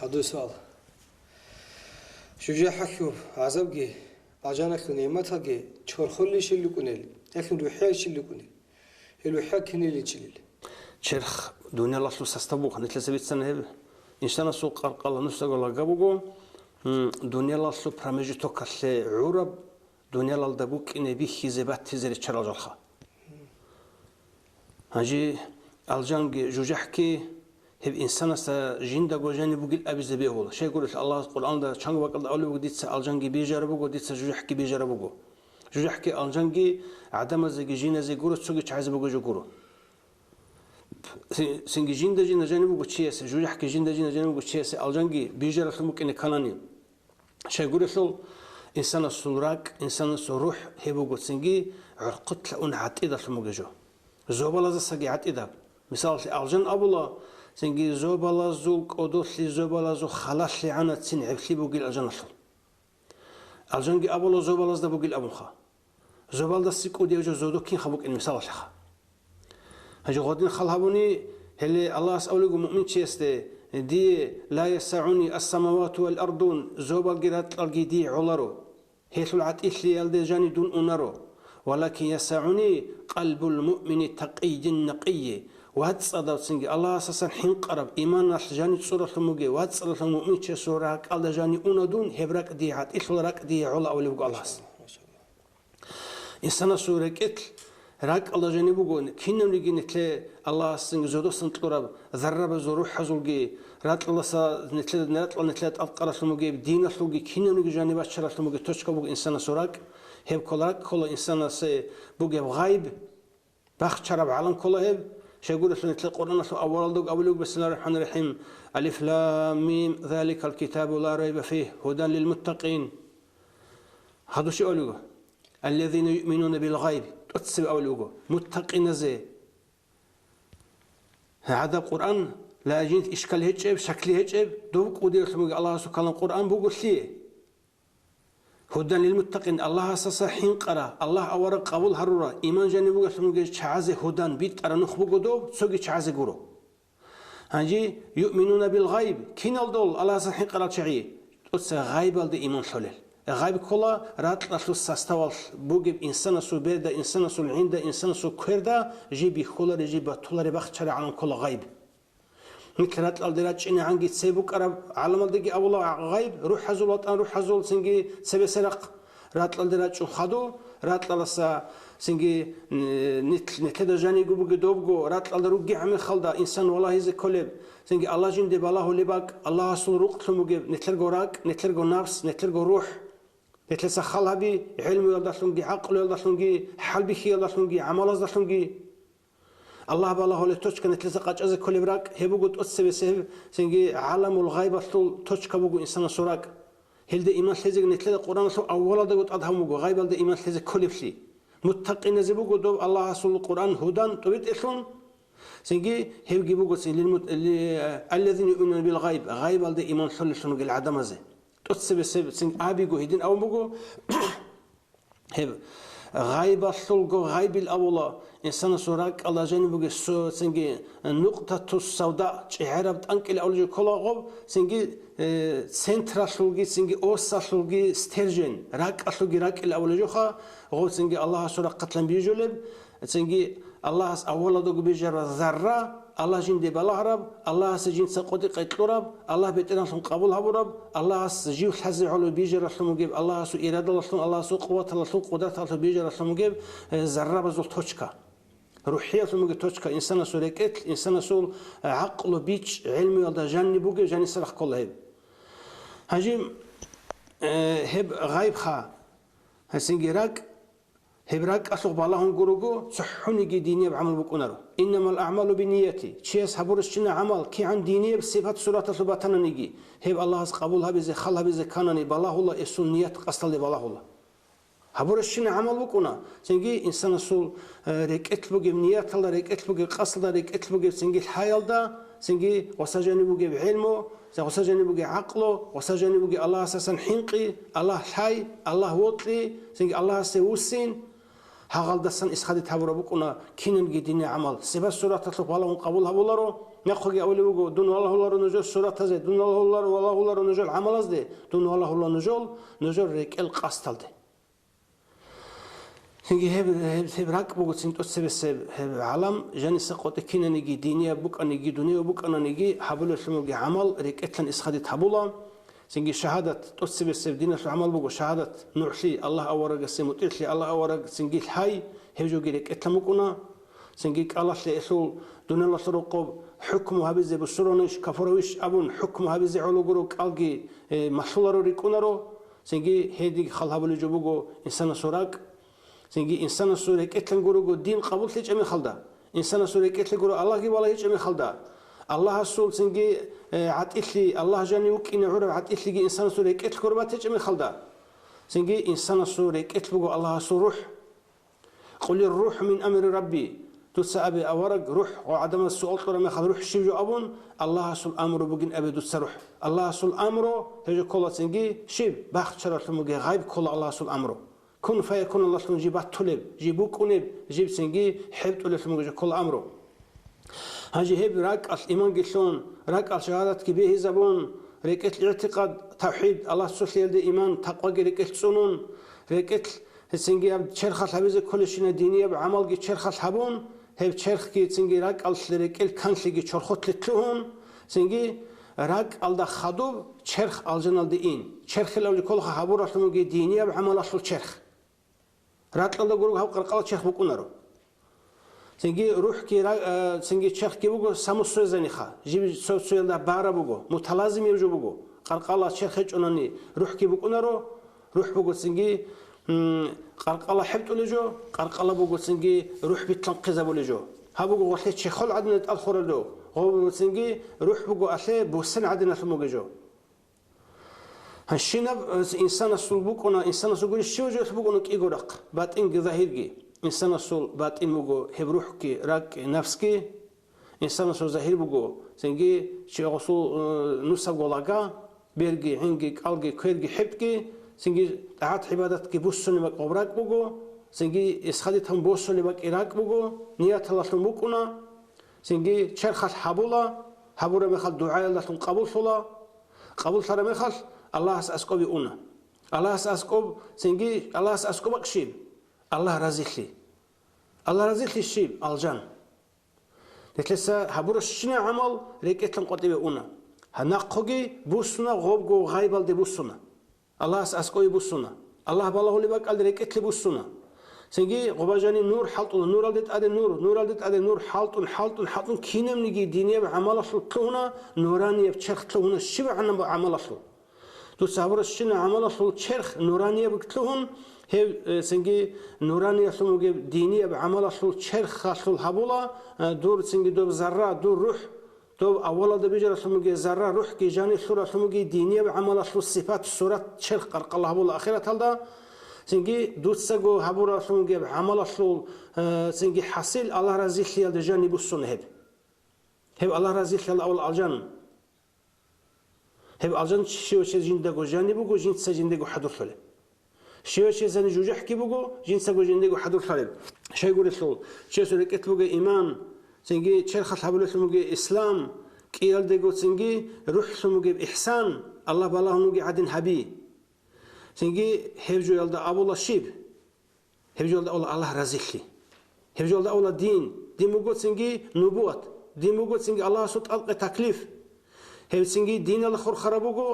هذا سؤال شجاع حكيو عزبجي عجانك نعمتها تشرخلي شلو كنيل لكن روحي شلو كنيل الروحي كنيل تشليل شرخ دنيا الله سستبوق نتلسى بيتسنة هذا إنسان سوق قال نفسه قال جابوجو دنيا الله سو برامج توكل عرب دنيا الله دبوك إن بيه خزبات تزري تشرج الخا هجي الجانج جوجحكي هب إنسان جندا جوجاني بقول أبي زبيه ولا شيء يقول الله القرآن ده شان وقال أولي بقول الجانج بيجربوجو ديت جوجحكي بيجربوجو جوجحكي الجانج عدم زي جينا زي جورو تسوق تعز بقول جورو سنجي جندا جاني بقول شيء جوجحكي جندا جاني بقول شيء الجانج بيجرب ممكن كاناني شيء يقول إنسان السلراك إنسان الروح هبوجو سنجي عرقت لأن عتيدة الموجو زوبلا زسجي عتيدة مثال الجن أبولا سنجي زوبلا زوك أدوسي زوبلا زو خلاص لي عنا تسين عبسي بوجي الجن الجنجي أبولا زوبلا زد بوجي الأبوخا زوبلا سيكو ديجو زودو كين خبوك المثال الشخا هجو غادين خلهبوني هلي الله أسألك مؤمن شيء دي لا يسعني السماوات والأرضون زوبل جرات الجدي علرو هيث العتيش لي جاني دون أنرو ولكن يسعني قلب المؤمن التقي النقي وهذا صدق سنجي الله أساسا حين قرب إيمان جاني صورة الموجي وهذا صدق المؤمن صورة قال جاني أندون هبرك دي عتيش لرك دي علا أولي بقى الله إنسان صورة كتل راك الله جاني بقول كنا نيجي نتلا الله سنج زودو سنتقرب ذرب زروح حزولجي رات الله نتلا أذكر سلموجي دين سلموجي كنا نيجي جاني باشر سلموجي تشكو بقول إنسان صورك هب كل إنسان سي بقول غايب بخت شرب عالم كله هب شيء يقول نتلا القرآن أول بسم الله الرحمن الرحيم ألف لام ميم ذلك الكتاب لا ريب فيه هدى للمتقين هذا شيء أولوه الذين يؤمنون بالغيب تسب أولوجو متقين زي هذا القرآن لا جنت إشكال هجب شكل هجب دوك ودير سمع الله سبحانه القرآن بقول شيء هدى للمتقين الله أساسا حين قرأ الله أورق قبول هرورا إيمان جاني بقول سمع شعازة هدى بيت أرى نخبو دو سوق شعازة جورو هنجي يؤمنون بالغيب كين الدول الله أساسا حين قرأ شعيه تس غيب الد إيمان شلل غايب كلا رات رسول ساستوال بوجب إنسان سو بردا إنسان سو عنده إنسان سو كردا جيبي خلا رجيب طول ربخ شرع عن كل غايب مكرات الدرج إن عنجي تسيبك أرب علم الدقي أولا غايب روح حزول وطن روح حزول سنجي سبي سرق رات الدرج وخدو رات لسا سنجي نتلد جاني جوبج دوبجو رات الدرج عمل خلدا إنسان والله هذا كلب سنجي الله جند بالله لباك الله سنروق ثموجب نتلقى راك نتلقى نفس نتلقى روح نتلسى خلها علم يلدسونجي عقل يلدسونجي حلبي يلدسونجي عمل يلدسونجي الله بالله لتوشك نتلسى قاج أز كل براك هبوجود أتسبي سه سنجي عالم الغيب أصل توشك بوجو إنسان سوراك هل ده إيمان حزق نتلسى القرآن سو أول ده قد أدهم بوجو غيب ده إيمان حزق كل بشي متقين زبوجو دو الله أصل القرآن هدان تريد إثون سنجي هبجي بوجو سن الذين يؤمنون بالغيب غيب ده إيمان حل شنو العدم زي تسبب سن أبي جهدين أو مجو هب غايب الثلج غايب الأولى إنسان سراك الله جانب بقى سنجي نقطة السوداء عربت أنك الأولى كلا غب سنجي سنترا ثلجي سنجي أوسا ثلجي ستيرجن راك ثلجي راك الأولى جوخا غب سنجي الله سراك قتلا بيجولب سنجي الله أولا دوغ بيجر ذرة الله جند بالله رب الله سجين سقودي قيت رب الله بيتنا سن قبول هب رب الله سجيو حز على بيجر رسول مجيب الله سو إرادة رسول الله سو قوة رسول قدرة رسول بيجر رسول مجيب ذرة بزول توشكا روحية رسول مجيب توشكا إنسان سو ركت إنسان سو عقل بيج علمي ولا جاني بوجي جاني سرح كل هب هجيم هب غايب خا هسنجراك هبراك أسوق بالله جروجو صحوني دينية بعمل بكونارو إنما الأعمال بنيتي شيء حبورشنا عمل كي عن دينية بصفات سورة سباتنا نيجي هب الله قبولها بزي خلها بزي كانني بالله الله السنيات قصد بالله الله حبورشنا عمل بكونا سنجي إنسان سول ركعت بوجي نيات الله ركعت بوجي قصد ركعت بوجي سنجي الحياة ده سنجي وسجني بوجي بعلمه وسجني بوجي عقله وسجني بوجي الله أساسا حنقي الله حي الله وطلي سنجي الله سوسين هاغال دسان إسخادي تابورا بكونا كينن جديني عمل سبا سورة تطلق والله قبولها بولارو نخوجي أولي بقول دون الله نجول سورة هذا دون الله نجول عمل هذا دون الله نجول ريك القاستل ده هنجي هب راك بقول سنت أسبب عالم جاني سقط كنا نجي دنيا بك أنا نجي دنيا وبك أنا نجي حبل الشموجي عمل ريك أتلن إسخدت حبولا سنجي شهادة أسبب دينا عمل بقول شهادة نوحي الله أورج سموتلي الله أورج سنجي الحي هجو جريك أتلمكونا سنجي الله لإسول دون الله سرقب حكمها بزي بسرونش كفرويش أبون حكمها بزي علو جروك ألقي مسؤولارو ريكونارو سنجي هدي خلها بلي جبوجو إنسان سراق سنجي إنسان سورك إتلن جروجو دين قبول تيج أمي خلدا إنسان سورك إتلن جرو الله جي والله هيج أمي خلدا الله السول سنجي عتيلي الله جاني وكين عرب عتيلي إنسان سورك إتل جرو باتيج أمي خلدا سنجي إنسان سورك إتل جو الله سور روح قل الروح من أمر ربي تسأبي أورق روح وعدم السؤال ترى ما خذ روح شيء أبون الله سول أمره بجن أبي دوس روح الله سول أمره هيج كل سنجي شيء باخ شرط مجي غايب كل الله سول أمره كن فيكون الله سول جيبات طلب جيبوك ونب جيب سنجي حبت ولا سمجي كل أمره هاجي هب راك الإيمان قشون راك الشهادة كبيه زبون ركت الاعتقاد توحيد الله سول يلد إيمان تقوى ركت سنون ركت سنجي أب شرخ الحبيز كل شيء دينية بعمل جي شرخ الحبون هب شرخ كي سنجي راك الشرك الكنسل جي شرخت لتلهم سنجي راك الدا خدوب شرخ الجنال دين شرخ لو كل خبر رسمو جي دينية بعمل أصل شرخ راك الدا جروج هاو قرقال شرخ بكونارو سنجي روح كي سنجي شرخ كي بقول ساموس زنيخا جيب سوس يلدا بارا بقول متلازم يوجو بقول قرقال شرخ أناني روح كي بكونارو روح بقول سنجي قرقالة حبت ولجو قرقالة بقول سنجي روح بتنقذ ولجو ها بقول وحيد شخل عدنا الأخر له هو سنجي روح بقول أشياء بوسن عدنا في موجو هالشينا إنسان السول بقولنا إنسان السول يقول الشيء وجه بقولنا كي يقولك باتين ظاهرجي إنسان السول باتين بقول هب روحك راك نفسك إنسان السول ظاهر بقول سنجي شيء رسول نص قولاقا بيرجي عنجي قلقي كيرجي حبكي سنجي عاد عبادتك بوسني بق أبراك بقول سنجي إسخدتهم بوسني بق إراك بقول نيات الله تمكنا سنجي شرخ حبولا حبورة مخل دعاء الله قبول صلا قبول صار مخل الله أسكوب يونا الله أسكوب سنجي الله أسكوب أكشيب الله رزقلي الله رزقلي الشيب الجن لسه حبورة شنو عمل ريكتهم قطيب يونا هنقوجي بوسنا غوب غايبال دي بوسنا الله أسكوب بوسنا الله بالله اللي بق على ريكتلي بوسنا سنجي غباجاني نور حلطون نور الدت أدي نور الدت أدي نور حلطون كينم نجي دينية بعمل أصل تلونا نورانية بشرخ تلونا شبع عنا بعمل أصل تصور الشنا عمل أصل شرخ نورانية بكتلون هي سنجي نورانية أصل مجيب دينية بعمل أصل شرخ أصل حبولا دور سنجي دور ذرة دور روح دور أولا دبيجر أصل مجيب ذرة روح كي جاني صورة أصل مجيب دينية بعمل أصل الصفات الصورة شرخ قرق الله حبولا آخرة هذا سنجي دوتسجو حبورة أصل جاب عمل أصل سنجي حصل الله رزق لي الجاني بوسون هب الله رزق لي الأول الجان هب الجان شيء جندقو جاني بقو جنس جندقو حدور فله شيء زني جوجح كي بقو جنس جندقو حدور فله شيء يقول الصول شيء سورك بقو إيمان سنجي شرخ حبولة سمجي إسلام كيال دقو سنجي روح سمجي إحسان الله بالله نوجي عدن حبي سنجي هبجو يلدا أولا شيب هبجو يلدا أولا الله رزقلي هبجو يلدا أولا دين موجود سنجي نبوة دين موجود سنجي الله سوت ألقى تكليف هب سنجي دين الله خور خرابوجو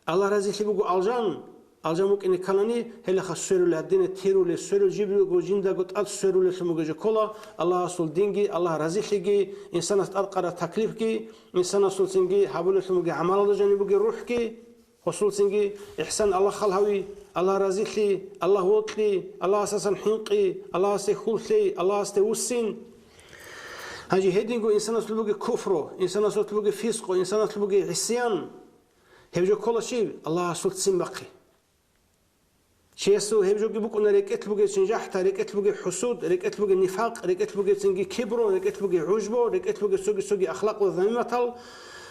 الله رزقلي بوجو الجان ممكن كلاني هلا خسروا الدين تيروا للسرور جيبوا جو جندا قط السرور لسموجو كلا الله سول دينجي الله رزقلي إنسان ألقى تكليفكي إنسان سول سنجي حبول سموجو عمل الله جاني بوجو روحكي وصول سنجي إحسان الله خلهوي الله رزقلي الله وطلي الله أساسا حنقي الله سيخولي الله استوسين هاجي هيدينجو إنسان سلوكي كفرو إنسان سلوكي فسقو إنسان سلوكي عصيان هبجو كل شيء الله سلط سنبقي شيء هبجو بيقولنا ركعت بوجي سنجحت ركعت بوجي حسود ركعت بوجي نفاق ركعت بوجي سنجي كبرو ركعت بوجي عجبو ركعت بوجي سوقي أخلاق وذميمة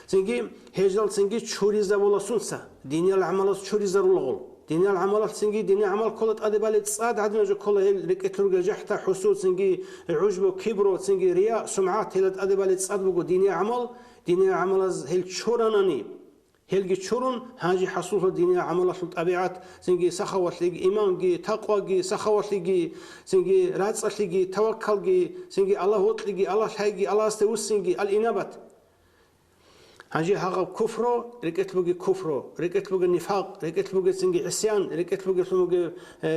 سنجي هجل سنجي شوريزا ولا سنسا دينيا العمل شوريزا رولغول دنيا العمل سنجي دنيا عمل كلت أدبالي تصاد عدنا جو كله ركتلو جحتا حسود سنجي عجبو كبرو سنجي رياء سمعات هلت أدبالي تصاد بقو دنيا عمل هل شوراناني هلجي شورون هاجي حصول دنيا عمل طبيعات سنجي سخوات لجي إيمان جي تقوى جي سخوات لجي سنجي راتس لجي توكل جي سنجي الله وط لجي الله حاجي الله استوس سنجي الإنابات هاجي هاغ كفرو ركت بوجي كفرو ركت بوجي نفاق ركت بوجي سنجي عصيان ركت بوجي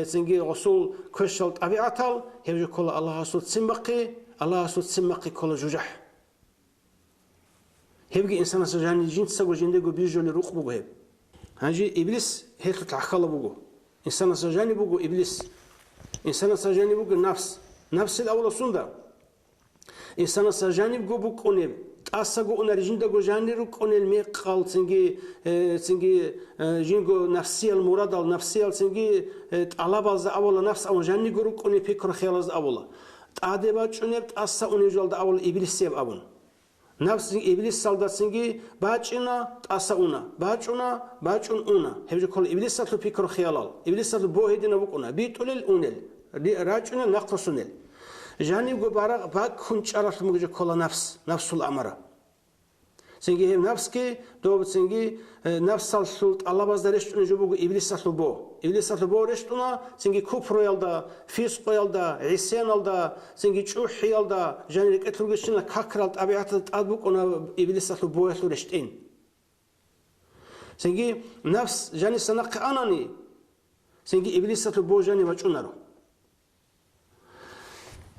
سنجي غسول كشل طبيعتال هيجي كل الله صوت سمقي كل جوجح هيبقى إنسان سجاني جين تسوي جندقو بيجو لروق بوجو هيب هاجي إبليس هيك تحكلا بوجو إنسان سجاني بوجو إبليس إنسان سجاني بوجو نفس الأول صندا إنسان سجاني بوجو بوكونيب تأسقو أن جندقو جاني روكون الميقال سنجي جينجو نفسي المراد نفسي سنجي طلب از أول نفس أو جاني روكون فكر خيال از أول تعدبا شنيب تأسق أن يجول أول إبليس سيب أبون نفس إبليس سالدات سنجي باچنا تأسقونا باچون أونا هبج كل إبليس سالتو فكر خيالال إبليس سالتو بوهيدنا بوكونا بيتولل أونل راجنا نقصونل جانب جبارة باك خنش أرث مجد كل نفس الأمر سنجي هم نفس كي دوب سنجي نفس السلط الله بازدرش نجوبو إبليس سالتو بو رشتنا سنجي كفر يلدا فيسق يلدا عصيان يلدا سنجي شوح يلدا جانب كتلوجشنا كاكرال طبيعة تأدبوك أنا إبليس سالتو بو يلو رشتين سنجي نفس جانب سنق أناني سنجي إبليس سالتو بو جانب وجنارو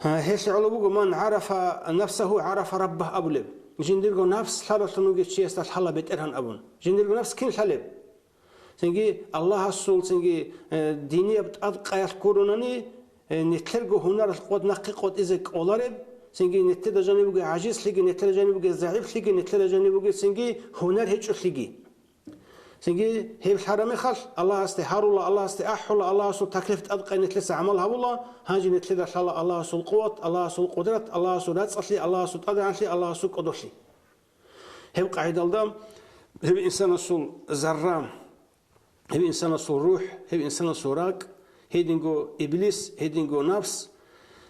هيش علوبو من عرف نفسه عرف ربه أبلب جندرجو نفس حالة نوجد شيء استحلا بترهن أبون جندرجو نفس كل حلب سنجي الله السول سنجي دينية بتأدق يذكرونني نتلقو هنا القوة نقيقة إذا قلرب سنجي نتلا جانبه عاجز لقي نتلا جانبه ضعيف لقي نتلا جانبه سنجي هنا هيج لقي سنجي هي الحرام خل الله استهار الله استأحل الله سو تكلفة أدقى نتلس عملها والله هاجي نتلس الله سو القوة الله سو القدرة الله سو راتسلي الله سو تدعنشلي الله سو قدرشلي هي قاعدة الدم هي إنسان سو زرام هي إنسان سو روح هي إنسان سو راق هي دينجو إبليس هي دينجو نفس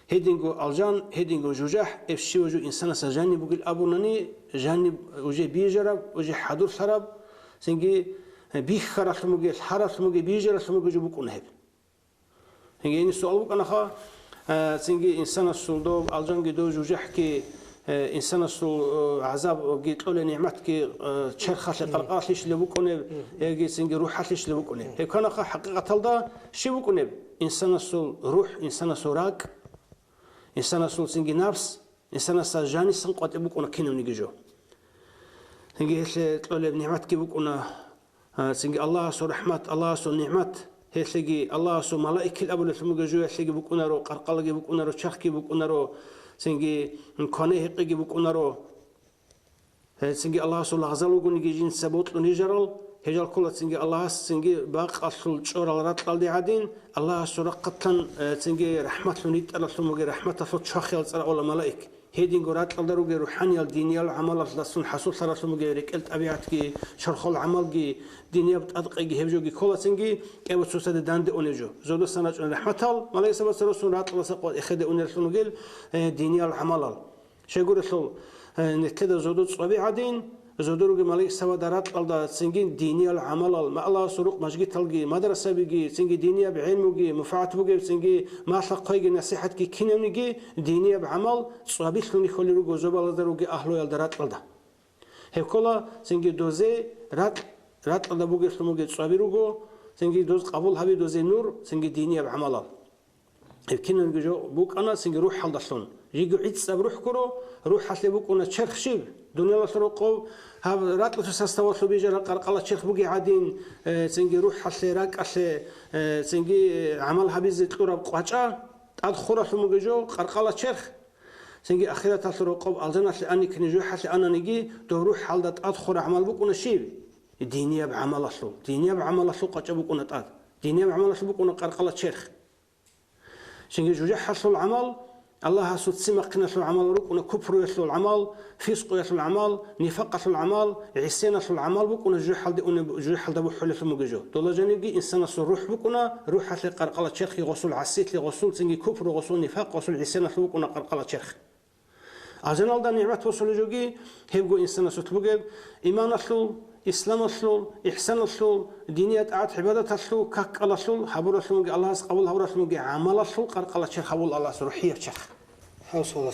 هي دينجو الجان هي دينجو جوجح إفشي وجو إنسان سجاني بقول أبونني جانب وجي بيجرب وجي حضور شرب سنجي بيخرج لمجي حرس لمجي بيجر لمجي جبوك أنهب. هنجي السؤال بك أنا خا سنجي إنسان السلطة الجنگ دو جوجح كي إنسان السل عذاب جيت له نعمت كي شرخة القرقاش ليش لبوك أنهب يجي سنجي روح ليش لبوك أنهب. هي كان خا حقيقة هذا شيء بوك أنهب. إنسان السل روح إنسان السراق إنسان السل سنجي نفس إنسان السجاني سنقط بوك أنا كنا نيجيجو. هنجي هش تقول بنعمت كي بوك أنا سنجي الله سو رحمة الله سو نعمت هي سنجي الله سو ملائكة الأول سمو جوا سنجي بكونا رو قرقلة بكونا رو شخي بكونا رو سنجي كانه هقي بكونا رو سنجي الله سو لغزلو كوني جين سبوت لنجرال هجال كل سنجي الله سنجي باق أصل شور الرات قلدي عادين الله سو رقتن سنجي رحمة لنيت الله سمو رحمة صوت شخي ولا ملائكة هيدين قرات قدروا جي روحاني الدينية العمل لسون حصول صار سمو جي ركلت أبيعت جي شرخ العمل جي دينية بتأدق جي هبجو جي كل سنجي كأبو سوسة داند أونجو زودو سنة رحمة ما ليس بس رسول رات الله سقط إخذ أونرسون جيل دينية العمل شيء يقول رسول نتكلم زودو طبيعة دين زودو جي مالك سوا دارات الله سنجي دينية العمل ما الله سروق مشجي تلقي مدرسة بيجي سنجي دينية بعلم جي مفاعت بيجي سنجي ما شقي جي نصيحة جي كينام جي دينية بعمل صابيش لوني خلي روجو زبالة دروجي أهلو يلدرات الله هكولا سنجي دوزي رات الله بيجي سلموجي صابي روجو سنجي دوز قبول هبي دوزي نور سنجي دينية بعمل كينام جو بوك أنا سنجي روح حل دسون جيجو عيد سب روح كرو روح حسلي بوك أنا شرخ شيب دنيا الله سرقوا هذا رات لو تستوى سو بيجر قرقلة شيخ بوجي عادين سنجي روح حسلي راك حسلي سنجي عمل حبيز تقرب قاچا أدخل في مججو قرقلة شيخ سنجي أخيرا تسرقوا ألزنا لأني كنجو حسلي أنا نجي دو روح حلدت أدخل عمل بوك أنا شيب الدينية بعمل أصله دينية بعمل أصله قاچا بوك أنا دينية بعمل أصله بوك أنا قرقلة شيخ سنجي جوجح حصل العمل الله سو تسمقنا شو العمل ركنا كفر يسلو العمل فسق يسلو العمل نفاق يسلو العمل عصيان يسلو العمل بكون جحل جحل دبو حل في مججو دولا جانيجي إنسان سو روح بكون روح حتى قرقلة شرخي غسول عسيت لي غسول تنجي كفر غسول نفاق غسول عصيان يسلو بكون قرقلة شرخ أجنال دا نعمة وصل جوجي هبجو إنسان سو تبجب إيمان يسلو إسلام يسلو إحسان يسلو دينية عاد عبادة يسلو كك الله يسلو حبور يسلو الله قبول حبور يسلو عمل يسلو قرقلة شرخ حول الله سو روحية شرخ حوصلة